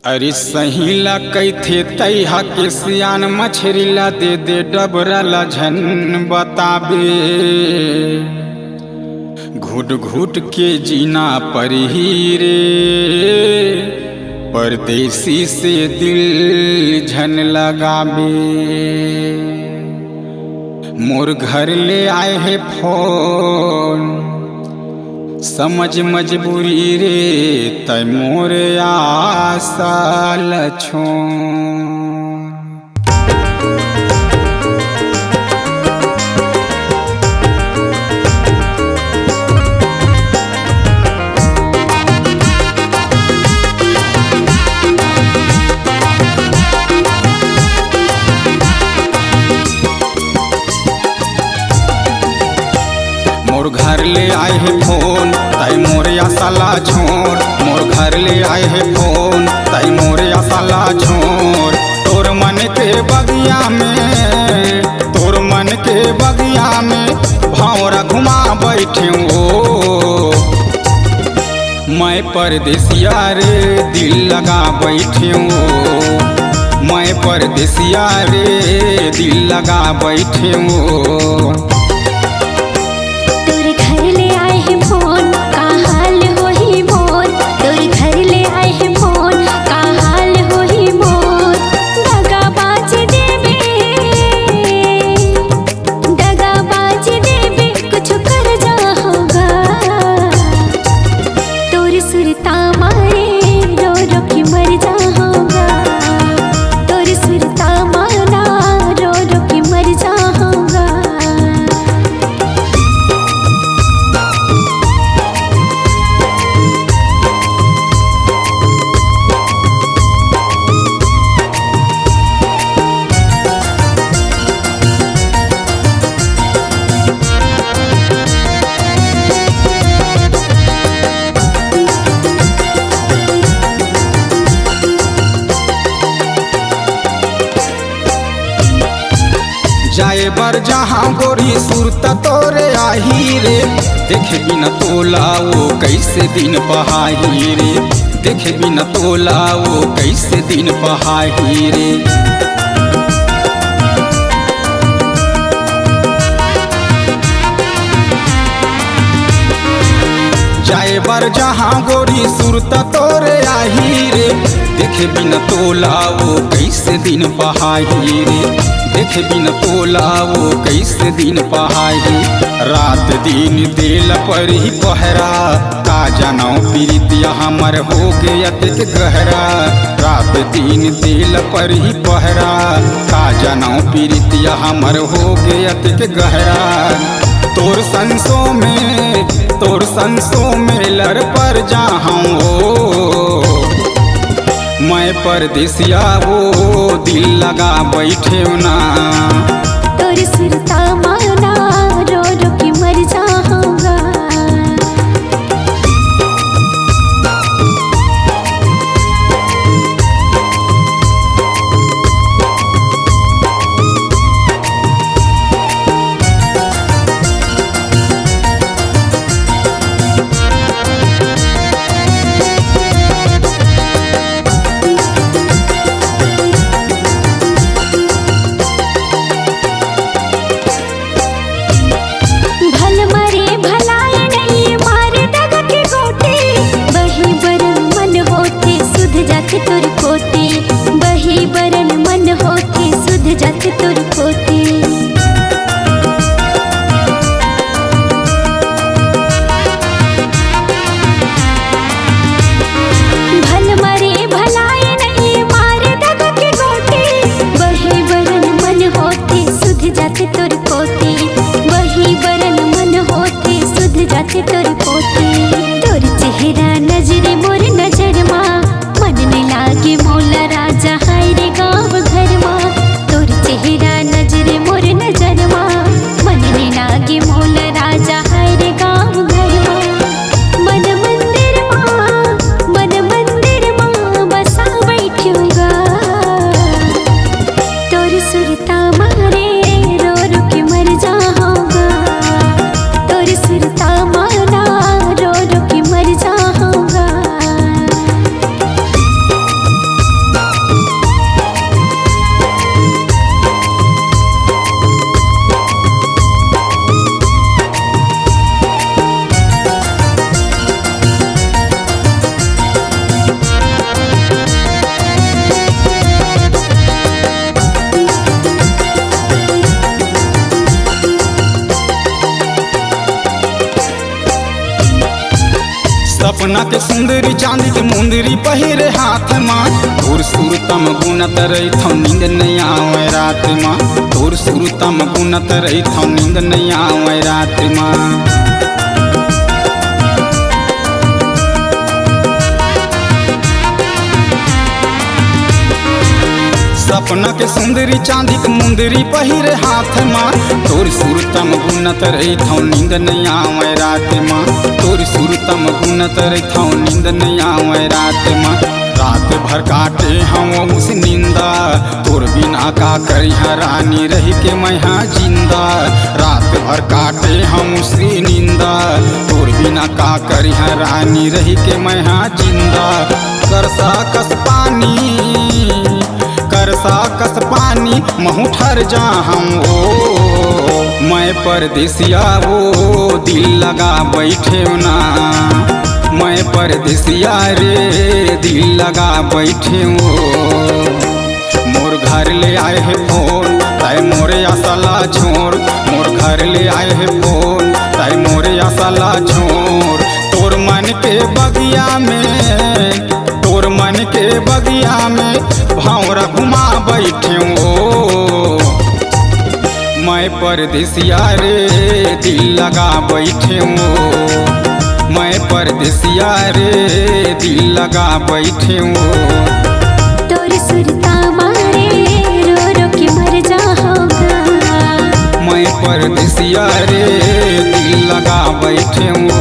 अरे सहीला कैथे तैहा के सियान मछरीला दे दे डबरा ला झन बताबे। घुट घुट के जीना पर ही रे परदेसी से दिल झन लगाबे। मोर घर ले आए है फोन समझ मजबूरी रे तै मोर आशा लछो। मोर घर ले आए है फोन ताई मोर आसाला छोड़। मोर घर ले आए है फोन ताई मोर आसाला छोड़। तोर मन के बगिया में तोर मन के बगिया में भौरा घुमा बैठे ओ। मैं परदेसिया रे दिल लगा बैठे ओ। मैं परदेसिया रे दिल लगा बैठे ओ। जाए बर जहाँ गोरी सुरत तोरे आही रे। देखे बिना तोला वो कैसे दिन पहाही रे। देखे बिना तोला वो कैसे दिन पहाही रे। जाए बर जहाँ गोरी सुरत तोरे आही रे। देखे बिना तोला वो कैसे दिन पहाही रे। देखे बिना तोला वो कैसे दिन पहाही। रात दिन दिल पर ही पहरा का जानो प्रीतिया हमर हो गया अतिक गहरा। रात दिन दिल पर ही पहरा का जानो प्रीतिया हमर हो गया अतिक गहरा। तोर संसों में लड़ पर जाऊँ मैं परदेसिया वो दिल लगा बैठे ना। तोर सुरता माना रो रो के मर जाऊंगा। बही बरन मन होके सुध जाते तुर पोती। भल मरे भलाए नहीं मारे दग के गोटी। बही बरन मन होके सुध जाते तुर पोती। बही बरन मन होके सुध जाते तुर पोती। तोर चेहरा नजरे मोर नजर माँ मन ने लागे मौला राजा हाय रे गाँव घर माँ। तोर चेहरा नजरे मोर नजर माँ मन ने लागे मौला राजा हाय रे गाँव घर माँ। मन मंदिर माँ बसा बैठूंगा। तोर सुरता मारे रो रो के मर जाऊंगा। तोर सुरता मारा रो रो के मर जाऊंगा। सपना के सुंदरी चांदी के मुंदरी पहिरे हाथ माँ तोर सुरतम गुनत रही थो नींद नहीं आवे रात माँ तोर सुरतम गुनत रही थो नींद नहीं आवे रात माँ। सपना के सुंदरी चांदी के मुंदरी पहिरे हाथ माँ तोर सुरतम गुनत रही थो नींद नहीं आवे रात माँ तोर सुरतम गुनत रही थो नींद नहीं आवे रात माँ। रात भर काटे हम उस निंदा तोर बिना का करी रानी रही के मैं जिंदा रात भर काटे हम उसी निंदा तोर बिना का करी रानी रही के मैं जिंदा। करसा कस पानी महू ठर जा हम ओ मैं परदेसिया वो दिल लगा बैठे ना मैं परदेसिया रे दिल लगा बैठे हो। मोर घर ले आए है फोन ताई मोरे आसला छोड़ मोर घर ले आए है फोन ताई मोरे आसला छोड़ तोर मन के बगिया में तोर मन के बगिया में भौरा घुमा बैठे हो मैं परदेसिया रे दिल लगा बैठे हो मैं परदेसिया रे दिल लगा बैठे हो। तोर सुरता मारे रो रो के मर जाऊंगा मैं परदेसिया रे दिल लगा बैठे हो।